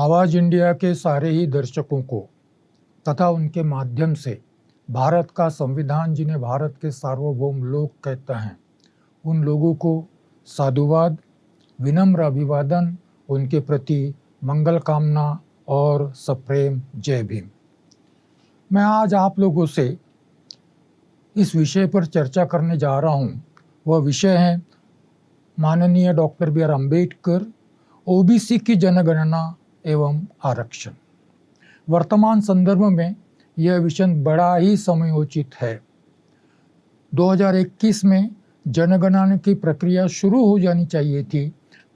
आवाज़ इंडिया के सारे ही दर्शकों को तथा उनके माध्यम से भारत का संविधान, जिन्हें भारत के सार्वभौम लोग कहते हैं, उन लोगों को साधुवाद, विनम्र अभिवादन, उनके प्रति मंगल कामना और सप्रेम जय भीम। मैं आज आप लोगों से इस विषय पर चर्चा करने जा रहा हूँ। वह विषय है माननीय doctor B R Ambedkar, OBC की जनगणना एवं आरक्षण। वर्तमान संदर्भ में यह विषय बड़ा ही समयोचित है। 2021 में जनगणना की प्रक्रिया शुरू हो जानी चाहिए थी,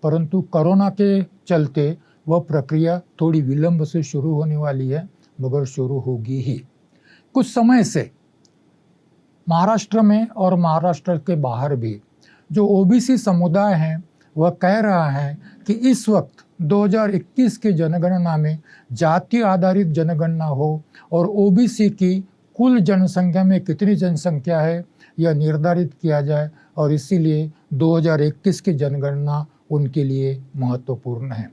परंतु कोरोना के चलते वह प्रक्रिया थोड़ी विलंब से शुरू होने वाली है, मगर शुरू होगी ही। कुछ समय से महाराष्ट्र में और महाराष्ट्र के बाहर भी जो ओबीसी समुदाय है वह कह रहा है कि इस वक्त 2021 की जनगणना में जाति आधारित जनगणना हो और ओबीसी की कुल जनसंख्या में कितनी जनसंख्या है यह निर्धारित किया जाए, और इसीलिए 2021 की जनगणना उनके लिए महत्वपूर्ण है।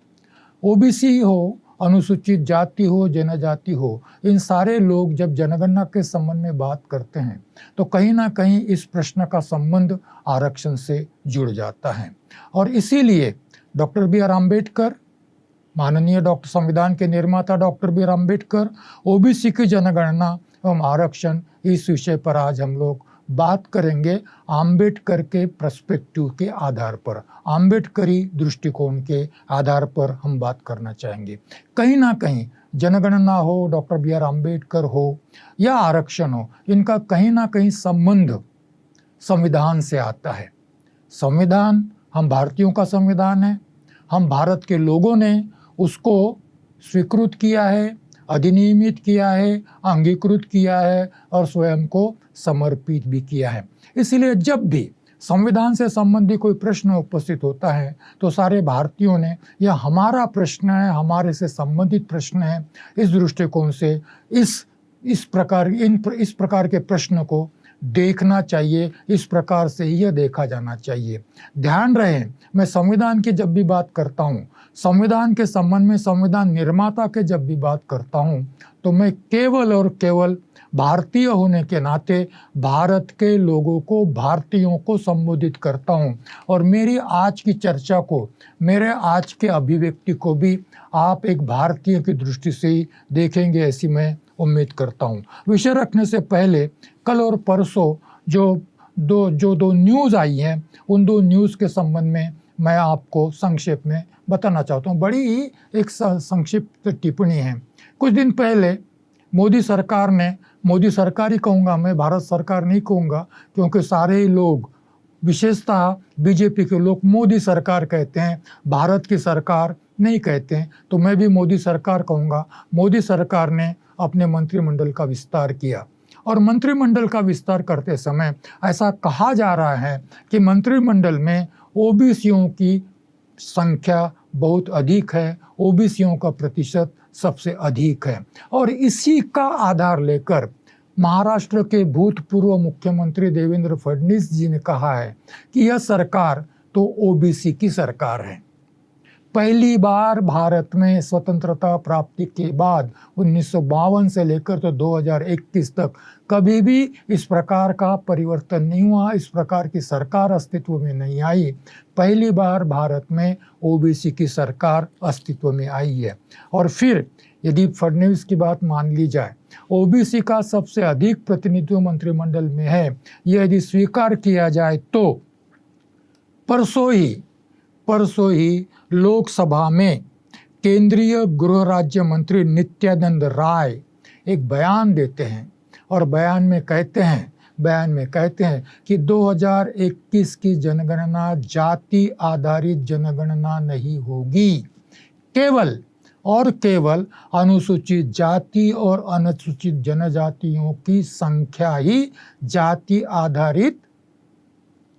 ओबीसी हो, अनुसूचित जाति हो, जनजाति हो, इन सारे लोग जब जनगणना के संबंध में बात करते हैं तो कहीं ना कहीं इस प्रश्न का संबंध आरक्षण से जुड़ जाता है। और इसीलिए डॉक्टर बी आर अम्बेडकर, माननीय डॉक्टर संविधान के निर्माता doctor B R Ambedkar, OBC की जनगणना एवं आरक्षण, इस विषय पर आज हम लोग बात करेंगे। अम्बेडकर के पर्सपेक्टिव के आधार पर, अम्बेडकरी दृष्टिकोण के आधार पर हम बात करना चाहेंगे। कहीं ना कहीं जनगणना हो, डॉक्टर बी आर अम्बेडकर हो या आरक्षण हो, इनका कहीं ना कहीं संबंध संविधान से आता है। संविधान हम भारतीयों का संविधान है, हम भारत के लोगों ने उसको स्वीकृत किया है, अधिनियमित किया है, अंगीकृत किया है और स्वयं को समर्पित भी किया है। इसलिए जब भी संविधान से संबंधित कोई प्रश्न उपस्थित होता है तो सारे भारतीयों ने यह हमारा प्रश्न है, हमारे से संबंधित प्रश्न है, इस दृष्टिकोण से इस प्रकार के प्रश्न को देखना चाहिए, इस प्रकार से यह देखा जाना चाहिए। ध्यान रहे, मैं संविधान की जब भी बात करता हूँ, संविधान के संबंध में संविधान निर्माता के जब भी बात करता हूँ, तो मैं केवल और केवल भारतीय होने के नाते भारत के लोगों को, भारतीयों को संबोधित करता हूँ। और मेरी आज की चर्चा को, मेरे आज के अभिव्यक्ति को भी आप एक भारतीय की दृष्टि से ही देखेंगे, ऐसी मैं उम्मीद करता हूँ। विषय रखने से पहले कल और परसों जो दो न्यूज़ आई हैं, उन दो न्यूज़ के संबंध में मैं आपको संक्षेप में बताना चाहता हूँ। बड़ी ही एक संक्षिप्त टिप्पणी है। कुछ दिन पहले मोदी सरकार ने, मोदी सरकार ही कहूँगा मैं, भारत सरकार नहीं कहूँगा, क्योंकि सारे ही लोग, विशेषतः बीजेपी के लोग, मोदी सरकार कहते हैं, भारत की सरकार नहीं कहते हैं, तो मैं भी मोदी सरकार कहूँगा। मोदी सरकार ने अपने मंत्रिमंडल का विस्तार किया, और मंत्रिमंडल का विस्तार करते समय ऐसा कहा जा रहा है कि मंत्रिमंडल में ओबीसीयों की संख्या बहुत अधिक है, ओबीसीयों का प्रतिशत सबसे अधिक है। और इसी का आधार लेकर महाराष्ट्र के भूतपूर्व मुख्यमंत्री देवेंद्र फडणवीस जी ने कहा है कि यह सरकार तो ओबीसी की सरकार है। पहली बार भारत में स्वतंत्रता प्राप्ति के बाद 1952 से लेकर तो 2021 तक कभी भी इस प्रकार का परिवर्तन नहीं हुआ, इस प्रकार की सरकार अस्तित्व में नहीं आई। पहली बार भारत में ओबीसी की सरकार अस्तित्व में आई है। और फिर यदि फडणवीस की बात मान ली जाए, ओबीसी का सबसे अधिक प्रतिनिधित्व मंत्रिमंडल में है, यह यदि स्वीकार किया जाए तो परसों ही लोकसभा में केंद्रीय गृह राज्य मंत्री नित्यानंद राय एक बयान देते हैं, और बयान में कहते हैं कि 2021 की जनगणना जाति आधारित जनगणना नहीं होगी, केवल अनुसूचित जाति और अनुसूचित जनजातियों की संख्या ही जाति आधारित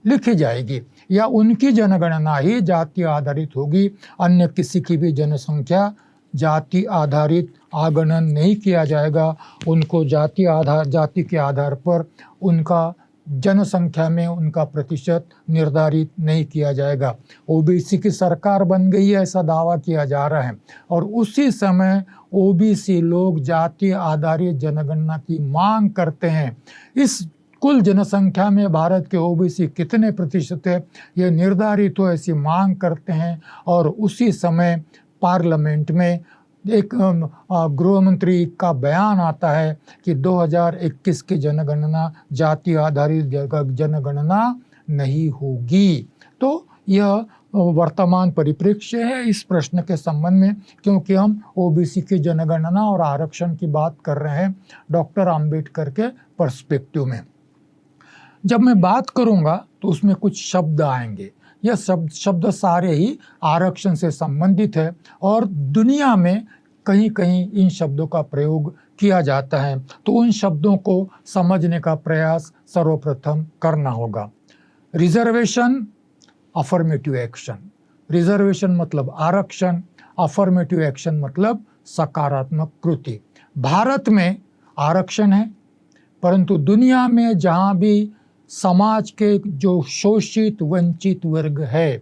लिखी जाएगी, या उनकी जनगणना ही जाति आधारित होगी। अन्य किसी की भी जनसंख्या जाति आधारित आगणन नहीं किया जाएगा। उनको जाति के आधार पर उनका जनसंख्या में उनका प्रतिशत निर्धारित नहीं किया जाएगा। ओबीसी की सरकार बन गई है ऐसा दावा किया जा रहा है, और उसी समय ओबीसी लोग जाति आधारित जनगणना की मांग करते हैं। इस कुल जनसंख्या में भारत के ओबीसी कितने प्रतिशत है ये निर्धारित हो ऐसी मांग करते हैं, और उसी समय पार्लियामेंट में एक गृह मंत्री का बयान आता है कि 2021 की जनगणना जाति आधारित जनगणना नहीं होगी। तो यह वर्तमान परिप्रेक्ष्य है इस प्रश्न के संबंध में, क्योंकि हम ओबीसी की जनगणना और आरक्षण की बात कर रहे हैं डॉक्टर अंबेडकर के पर्सपेक्टिव में। जब मैं बात करूंगा तो उसमें कुछ शब्द आएंगे। यह शब्द सारे ही आरक्षण से संबंधित है, और दुनिया में कहीं कहीं इन शब्दों का प्रयोग किया जाता है, तो उन शब्दों को समझने का प्रयास सर्वप्रथम करना होगा। Reservation, affirmative action. रिजर्वेशन मतलब आरक्षण, अफर्मेटिव एक्शन मतलब सकारात्मक कृति। भारत में आरक्षण है, परंतु दुनिया में जहाँ भी समाज के जो शोषित वंचित वर्ग है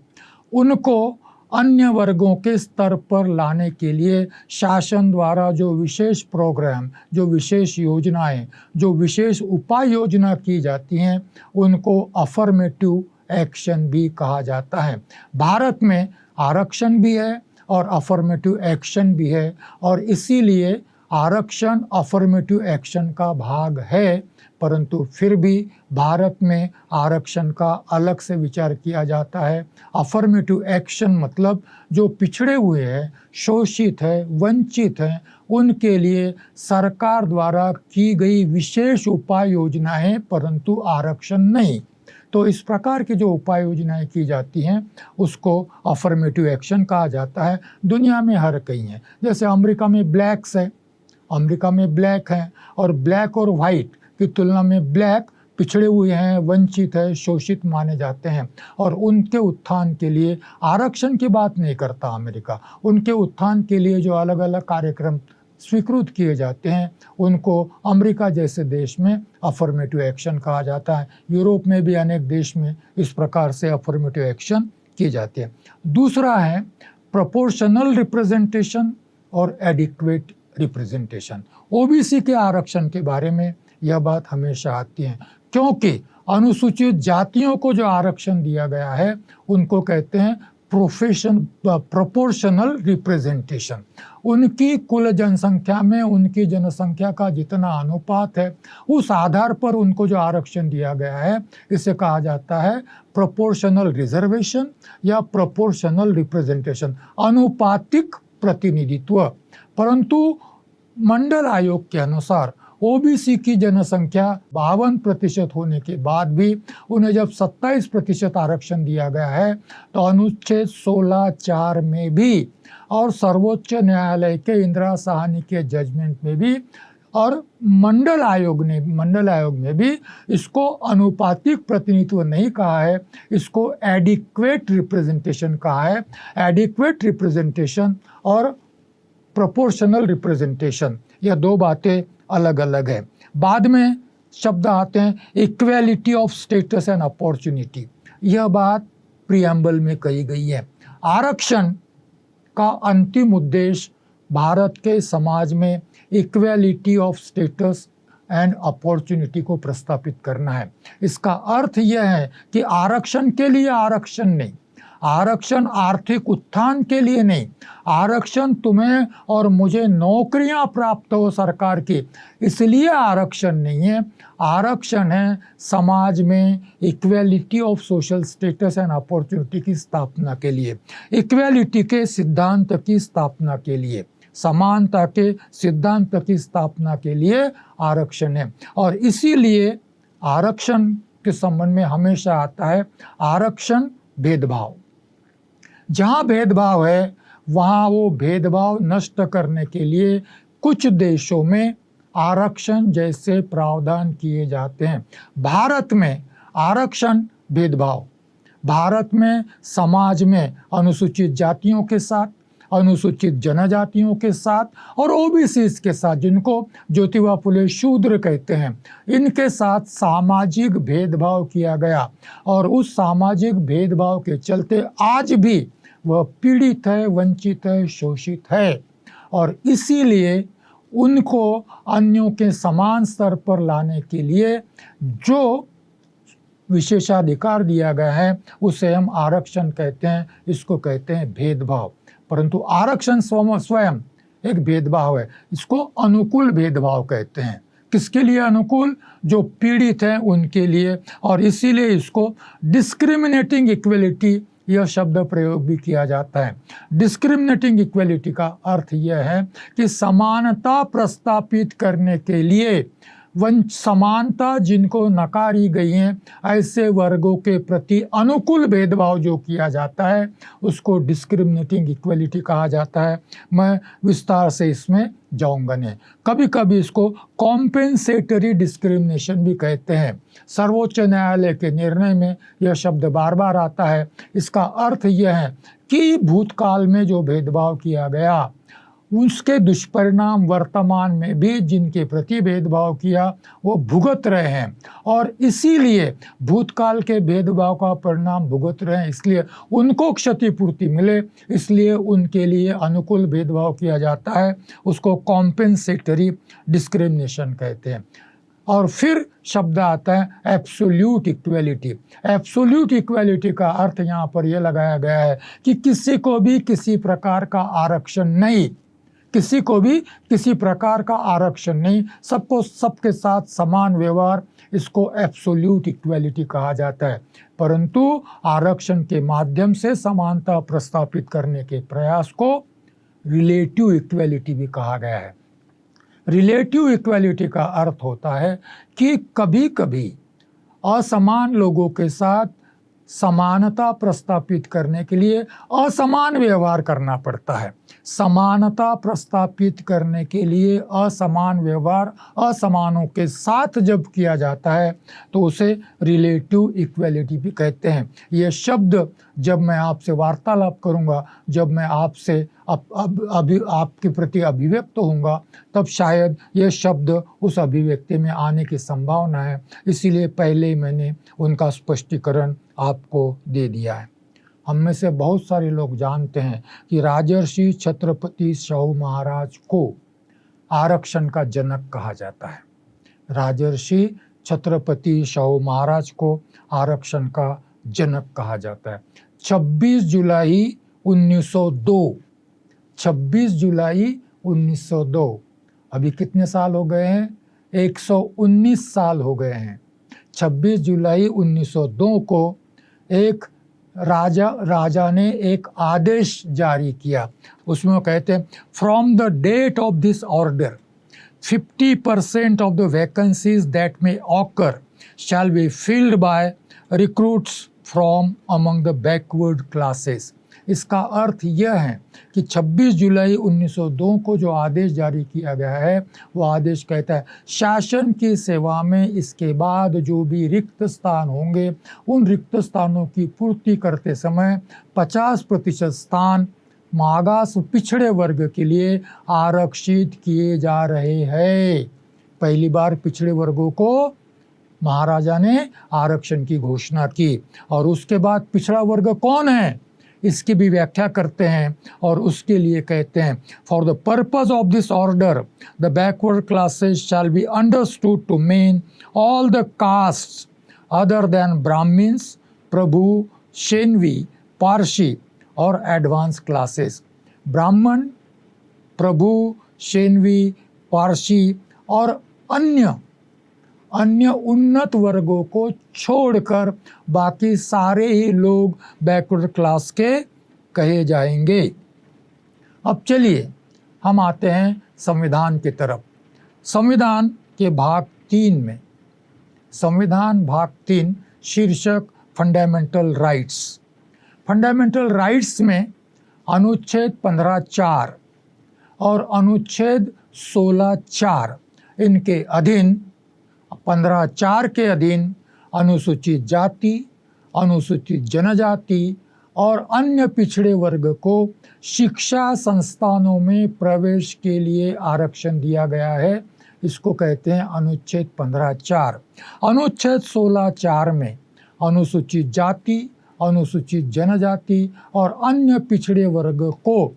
उनको अन्य वर्गों के स्तर पर लाने के लिए शासन द्वारा जो विशेष प्रोग्राम, जो विशेष योजनाएं, जो विशेष उपाय योजना की जाती हैं उनको अफर्मेटिव एक्शन भी कहा जाता है। भारत में आरक्षण भी है और अफर्मेटिव एक्शन भी है, और इसीलिए आरक्षण अफर्मेटिव एक्शन का भाग है, परंतु फिर भी भारत में आरक्षण का अलग से विचार किया जाता है। अफर्मेटिव एक्शन मतलब जो पिछड़े हुए हैं, शोषित है, वंचित हैं, उनके लिए सरकार द्वारा की गई विशेष उपाय योजनाएं, परंतु आरक्षण नहीं। तो इस प्रकार की जो उपाय योजनाएं की जाती हैं उसको अफर्मेटिव एक्शन कहा जाता है। दुनिया में हर कहीं है, जैसे अमेरिका में ब्लैक्स है, अमेरिका में ब्लैक है, और ब्लैक और वाइट की तुलना में ब्लैक पिछड़े हुए हैं, वंचित है, शोषित माने जाते हैं, और उनके उत्थान के लिए आरक्षण की बात नहीं करता अमेरिका। उनके उत्थान के लिए जो अलग अलग कार्यक्रम स्वीकृत किए जाते हैं उनको अमेरिका जैसे देश में अफर्मेटिव एक्शन कहा जाता है। यूरोप में भी अनेक देश में इस प्रकार से अफर्मेटिव एक्शन किए जाते हैं। दूसरा है प्रोपोर्शनल रिप्रेजेंटेशन और एडिक्वेट रिप्रेजेंटेशन। ओबीसी के आरक्षण के बारे में यह बात हमेशा आती है, क्योंकि अनुसूचित जातियों को जो आरक्षण दिया गया है उनको कहते हैं प्रोपोर्शनल रिप्रेजेंटेशन। उनकी कुल जनसंख्या में उनकी जनसंख्या का जितना अनुपात है उस आधार पर उनको जो आरक्षण दिया गया है इसे कहा जाता है प्रोपोर्शनल रिजर्वेशन या प्रोपोर्शनल रिप्रेजेंटेशन, अनुपातिक प्रतिनिधित्व। परंतु मंडल आयोग के अनुसार ओबीसी की जनसंख्या 52% होने के बाद भी उन्हें जब 27% आरक्षण दिया गया है तो अनुच्छेद 16(4) में भी और सर्वोच्च न्यायालय के इंदिरा साहनी के जजमेंट में भी और मंडल आयोग में भी इसको अनुपातिक प्रतिनिधित्व नहीं कहा है, इसको एडिक्वेट रिप्रेजेंटेशन कहा है। एडिक्वेट रिप्रेजेंटेशन और प्रोपोर्शनल रिप्रेजेंटेशन, यह दो बातें अलग अलग है। बाद में शब्द आते हैं equality of status and opportunity. यह बात प्रियम्बल में कही गई है। आरक्षण का अंतिम उद्देश्य भारत के समाज में equality of status and opportunity को प्रस्तापित करना है। इसका अर्थ यह है कि आरक्षण के लिए आरक्षण नहीं, आरक्षण आर्थिक उत्थान के लिए नहीं, आरक्षण तुम्हें और मुझे नौकरियां प्राप्त हो सरकार की, इसलिए आरक्षण नहीं है। आरक्षण है समाज में equality of social status and opportunity की स्थापना के लिए, इक्वेलिटी के सिद्धांत की स्थापना के लिए, समानता के सिद्धांत की स्थापना के लिए आरक्षण है। और इसीलिए आरक्षण के संबंध में हमेशा आता है आरक्षण भेदभाव। जहाँ भेदभाव है वहाँ वो भेदभाव नष्ट करने के लिए कुछ देशों में आरक्षण जैसे प्रावधान किए जाते हैं। भारत में आरक्षण भेदभाव, भारत में समाज में अनुसूचित जातियों के साथ, अनुसूचित जनजातियों के साथ और ओबीसीज के साथ, जिनको ज्योतिबा फुले शूद्र कहते हैं, इनके साथ सामाजिक भेदभाव किया गया। और उस सामाजिक भेदभाव के चलते आज भी वह पीड़ित है, वंचित है, शोषित है। और इसीलिए उनको अन्यों के समान स्तर पर लाने के लिए जो विशेषाधिकार दिया गया है उसे हम आरक्षण कहते हैं, इसको कहते हैं भेदभाव। परंतु आरक्षण स्वयं एक भेदभाव है, इसको अनुकूल भेदभाव कहते हैं। किसके लिए अनुकूल? जो पीड़ित हैं उनके लिए। और इसीलिए इसको डिस्क्रिमिनेटिंग इक्वलिटी यह शब्द प्रयोग भी किया जाता है। डिस्क्रिमिनेटिंग इक्वलिटी का अर्थ यह है कि समानता प्रस्तापित करने के लिए समानता जिनको नकारी गई है ऐसे वर्गों के प्रति अनुकूल भेदभाव जो किया जाता है उसको डिस्क्रिमिनेटिंग इक्वलिटी कहा जाता है। मैं विस्तार से इसमें जाऊंगा नहीं। कभी कभी इसको कॉम्पेंसेटरी डिस्क्रिमिनेशन भी कहते हैं। सर्वोच्च न्यायालय के निर्णय में यह शब्द बार बार आता है। इसका अर्थ यह है कि भूतकाल में जो भेदभाव किया गया उसके दुष्परिणाम वर्तमान में भी जिनके प्रति भेदभाव किया वो भुगत रहे हैं, और इसीलिए भूतकाल के भेदभाव का परिणाम भुगत रहे हैं, इसलिए उनको क्षतिपूर्ति मिले, इसलिए उनके लिए अनुकूल भेदभाव किया जाता है। उसको कॉम्पेंसेटरी डिस्क्रिमिनेशन कहते हैं। और फिर शब्द आता है एब्सोल्यूट इक्वलिटी। एब्सोल्यूट इक्वलिटी का अर्थ यहाँ पर यह लगाया गया है कि किसी को भी किसी प्रकार का आरक्षण नहीं, किसी को भी किसी प्रकार का आरक्षण नहीं, सबको सबके साथ समान व्यवहार, इसको एब्सोल्यूट इक्वलिटी कहा जाता है। परंतु आरक्षण के माध्यम से समानता प्रस्तापित करने के प्रयास को रिलेटिव इक्वलिटी भी कहा गया है। रिलेटिव इक्वलिटी का अर्थ होता है कि कभी कभी असमान लोगों के साथ समानता प्रस्तापित करने के लिए असमान व्यवहार करना पड़ता है। समानता प्रस्तापित करने के लिए असमान व्यवहार असमानों के साथ जब किया जाता है तो उसे रिलेटिव इक्वलिटी भी कहते हैं। ये शब्द जब मैं आपसे वार्तालाप करूंगा, जब मैं आपसे आपके प्रति अभिव्यक्त होऊंगा, तब शायद ये शब्द उस अभिव्यक्ति में आने की संभावना है। इसीलिए पहले मैंने उनका स्पष्टीकरण आपको दे दिया है। हम में से बहुत सारे लोग जानते हैं कि राजर्षि छत्रपति शाहू महाराज को आरक्षण का जनक कहा जाता है। राजर्षि छत्रपति शाहू महाराज को आरक्षण का जनक कहा जाता है। 26 जुलाई 1902, 26 जुलाई 1902, अभी कितने साल हो गए हैं? 119 साल हो गए हैं। 26 जुलाई 1902 को एक राजा ने एक आदेश जारी किया। उसमें वो कहते हैं, from the date of this order 50% of the vacancies that may occur shall be filled by recruits from among the backward classes. इसका अर्थ यह है कि 26 जुलाई 1902 को जो आदेश जारी किया गया है वो आदेश कहता है शासन की सेवा में इसके बाद जो भी रिक्त स्थान होंगे उन रिक्त स्थानों की पूर्ति करते समय 50% स्थान मागास पिछड़े वर्ग के लिए आरक्षित किए जा रहे हैं। पहली बार पिछड़े वर्गों को महाराजा ने आरक्षण की घोषणा की, और उसके बाद पिछड़ा वर्ग कौन है इसकी भी व्याख्या करते हैं, और उसके लिए कहते हैं, for the purpose of this order the backward classes shall be understood to mean all the castes other than Brahmans, Prabhu, Shenvi, Parsi और एडवांस क्लासेस। ब्राह्मण, प्रभु, शेनवी, पारसी और अन्य उन्नत वर्गों को छोड़कर बाकी सारे ही लोग बैकवर्ड क्लास के कहे जाएंगे। अब चलिए हम आते हैं संविधान की तरफ। संविधान के भाग 3 में, संविधान भाग 3 शीर्षक फंडामेंटल राइट्स। फंडामेंटल राइट्स में अनुच्छेद 15(4) और अनुच्छेद 16(4) इनके अधीन 15(4) के अधीन अनुसूचित जाति, अनुसूचित जनजाति, और अन्य पिछड़े वर्ग को शिक्षा संस्थानों में प्रवेश के लिए आरक्षण दिया गया है। इसको कहते हैं अनुच्छेद 15(4). अनुच्छेद 16(4) में अनुसूचित जाति, अनुसूचित जनजाति और अन्य पिछड़े वर्ग को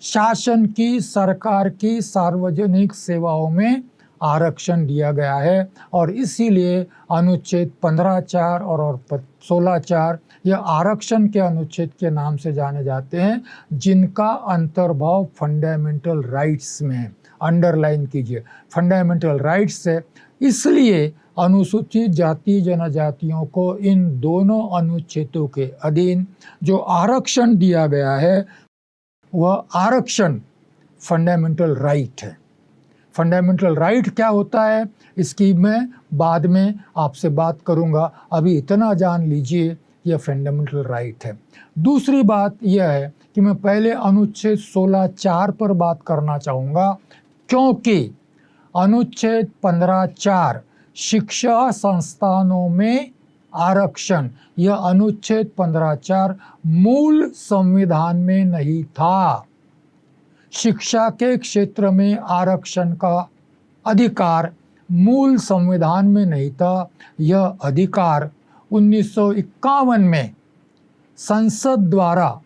शासन की, सरकार की सार्वजनिक सेवाओं में आरक्षण दिया गया है और इसीलिए अनुच्छेद 15(4) और 16(4) यह आरक्षण के अनुच्छेद के नाम से जाने जाते हैं, जिनका अंतर्भाव फंडामेंटल राइट्स में है। अंडरलाइन कीजिए, फंडामेंटल राइट्स है। इसलिए अनुसूचित जाति जनजातियों को इन दोनों अनुच्छेदों के अधीन जो आरक्षण दिया गया है वह आरक्षण फंडामेंटल राइट है। फंडामेंटल राइट क्या होता है इसकी मैं बाद में आपसे बात करूंगा, अभी इतना जान लीजिए यह फंडामेंटल राइट है। दूसरी बात यह है कि मैं पहले अनुच्छेद 16(4) पर बात करना चाहूँगा, क्योंकि अनुच्छेद 15(4) शिक्षा संस्थानों में आरक्षण, यह अनुच्छेद 15(4) मूल संविधान में नहीं था। शिक्षा के क्षेत्र में आरक्षण का अधिकार मूल संविधान में नहीं था। यह अधिकार 1951 में संसद द्वारा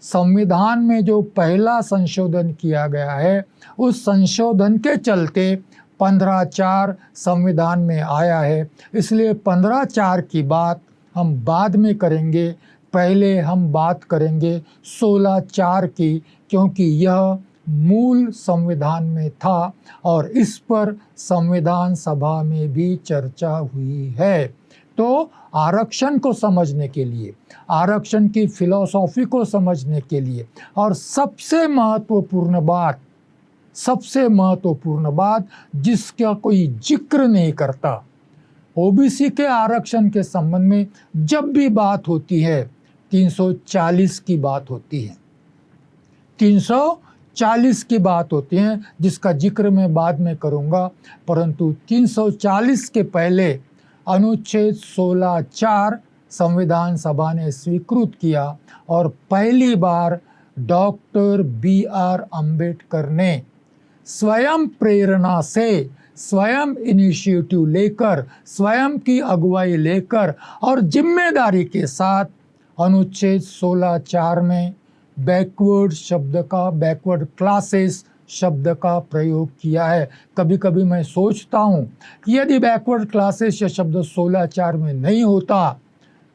संविधान में जो पहला संशोधन किया गया है उस संशोधन के चलते 15(4) संविधान में आया है। इसलिए 15(4) की बात हम बाद में करेंगे, पहले हम बात करेंगे 16(4) की, क्योंकि यह मूल संविधान में था और इस पर संविधान सभा में भी चर्चा हुई है। तो आरक्षण को समझने के लिए, आरक्षण की फिलॉसफी को समझने के लिए और सबसे महत्वपूर्ण बात जिसका कोई जिक्र नहीं करता, ओबीसी के आरक्षण के संबंध में जब भी बात होती है 340 की बात होती है, 340 की बात होती है, जिसका जिक्र मैं बाद में करूंगा। परंतु 340 के पहले अनुच्छेद 16(4) संविधान सभा ने स्वीकृत किया और पहली बार डॉक्टर BR अम्बेडकर ने स्वयं प्रेरणा से, स्वयं इनिशिएटिव लेकर, स्वयं की अगुवाई लेकर और जिम्मेदारी के साथ अनुच्छेद 16(4) में बैकवर्ड शब्द का, बैकवर्ड क्लासेस शब्द का प्रयोग किया है। कभी कभी मैं सोचता हूँ कि यदि बैकवर्ड क्लासेस या शब्द 16(4) में नहीं होता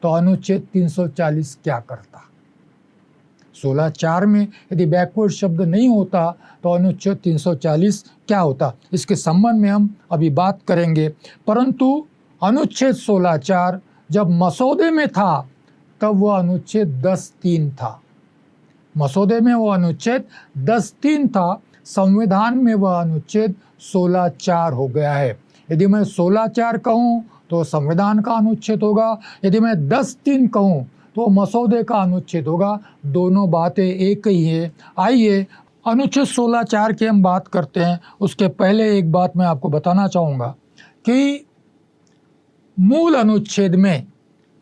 तो अनुच्छेद 340 क्या करता। 16(4) में यदि बैकवर्ड शब्द नहीं होता तो अनुच्छेद 340 क्या होता, इसके संबंध में हम अभी बात करेंगे। परंतु अनुच्छेद 16(4) जब मसौदे में था तब वह अनुच्छेद 10(3) था। मसौदे में वह अनुच्छेद 10(3) था, संविधान में वह अनुच्छेद 16(4) हो गया है। यदि मैं 16(4) कहूँ तो संविधान का अनुच्छेद होगा, यदि मैं 10(3) कहूँ तो मसौदे का अनुच्छेद होगा। दोनों बातें एक ही है। आइए अनुच्छेद 16(4) की हम बात करते हैं। उसके पहले एक बात मैं आपको बताना चाहूँगा कि मूल अनुच्छेद में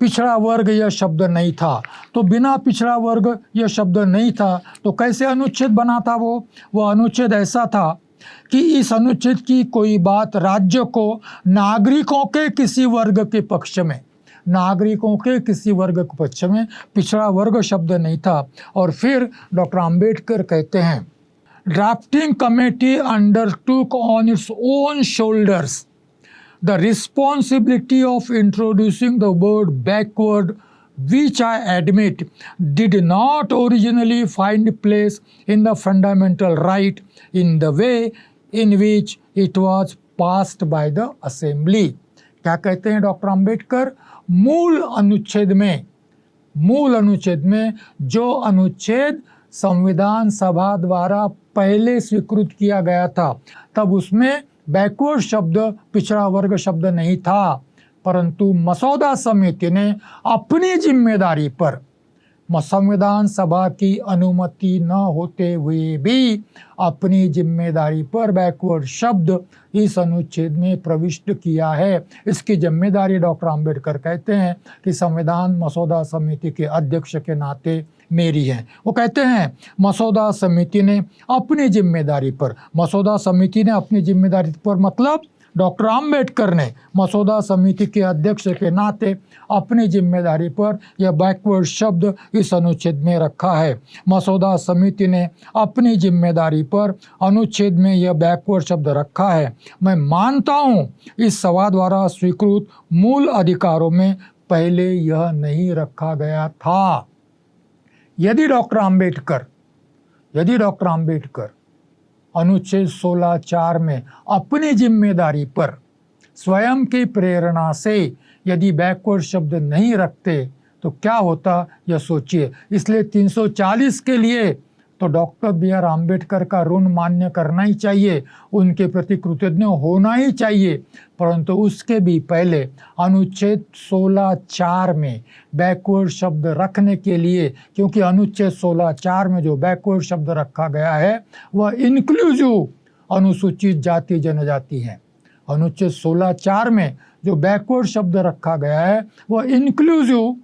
पिछड़ा वर्ग यह शब्द नहीं था, तो बिना पिछड़ा वर्ग यह शब्द नहीं था तो कैसे अनुच्छेद बना था। वो अनुच्छेद ऐसा था कि इस अनुच्छेद की कोई बात राज्य को नागरिकों के किसी वर्ग के पक्ष में, नागरिकों के किसी वर्ग के पक्ष में पिछड़ा वर्ग शब्द नहीं था। और फिर डॉक्टर अम्बेडकर कहते हैं, drafting committee undertook on its own shoulders the responsibility of introducing the word backward, which I admit did not originally find place in the fundamental right in the way in which it was passed by the assembly। क्या कहते हैं doctor Ambedkar, मूल अनुच्छेद में जो अनुच्छेद संविधान सभा द्वारा पहले स्वीकृत किया गया था तब उसमें बैकवर्ड शब्द, पिछड़ा वर्ग शब्द नहीं था। परंतु मसौदा समिति ने अपनी जिम्मेदारी पर संविधान सभा की अनुमति न होते हुए भी अपनी जिम्मेदारी पर बैकवर्ड शब्द इस अनुच्छेद में प्रविष्ट किया है। इसकी जिम्मेदारी डॉक्टर आम्बेडकर कहते हैं कि संविधान मसौदा समिति के अध्यक्ष के नाते मेरी है। वो कहते हैं मसौदा समिति ने अपनी जिम्मेदारी पर, मसौदा समिति ने अपनी जिम्मेदारी पर मतलब डॉक्टर आम्बेडकर ने मसौदा समिति के अध्यक्ष के नाते अपनी जिम्मेदारी पर यह बैकवर्ड शब्द इस अनुच्छेद में रखा है। मसौदा समिति ने अपनी जिम्मेदारी पर अनुच्छेद में यह बैकवर्ड शब्द रखा है। मैं मानता हूं इस सभा द्वारा स्वीकृत मूल अधिकारों में पहले यह नहीं रखा गया था। यदि डॉक्टर आम्बेडकर अनुच्छेद 16(4) में अपनी जिम्मेदारी पर स्वयं की प्रेरणा से यदि बैकवर्ड शब्द नहीं रखते तो क्या होता, यह सोचिए। इसलिए 340 के लिए तो डॉक्टर बी.आर. आम्बेडकर का ऋण मान्य करना ही चाहिए, उनके प्रति कृतज्ञ होना ही चाहिए। परंतु उसके भी पहले अनुच्छेद 16(4) में बैकवर्ड शब्द रखने के लिए, क्योंकि अनुच्छेद 16(4) में जो बैकवर्ड शब्द रखा गया है वह इंक्लूसिव अनुसूचित जाति जनजाति है। अनुच्छेद 16(4) में जो बैकवर्ड शब्द रखा गया है वह इंक्लूसिव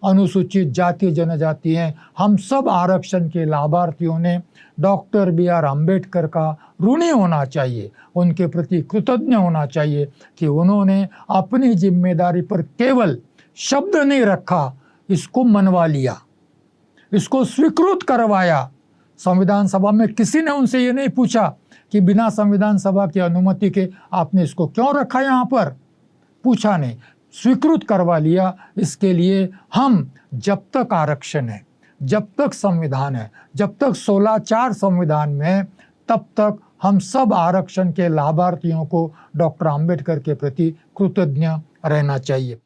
अनुसूचित जाति जनजाति हैं। हम सब आरक्षण के लाभार्थियों ने डॉक्टर बी.आर. आम्बेडकर का ऋणी होना चाहिए, उनके प्रति कृतज्ञ होना चाहिए कि उन्होंने अपनी जिम्मेदारी पर केवल शब्द नहीं रखा, इसको मनवा लिया, इसको स्वीकृत करवाया। संविधान सभा में किसी ने उनसे ये नहीं पूछा कि बिना संविधान सभा की अनुमति के आपने इसको क्यों रखा यहाँ पर, पूछा नहीं, स्वीकृत करवा लिया। इसके लिए हम जब तक आरक्षण है, जब तक संविधान है, जब तक 16(4) संविधान में है, तब तक हम सब आरक्षण के लाभार्थियों को डॉक्टर आम्बेडकर के प्रति कृतज्ञ रहना चाहिए।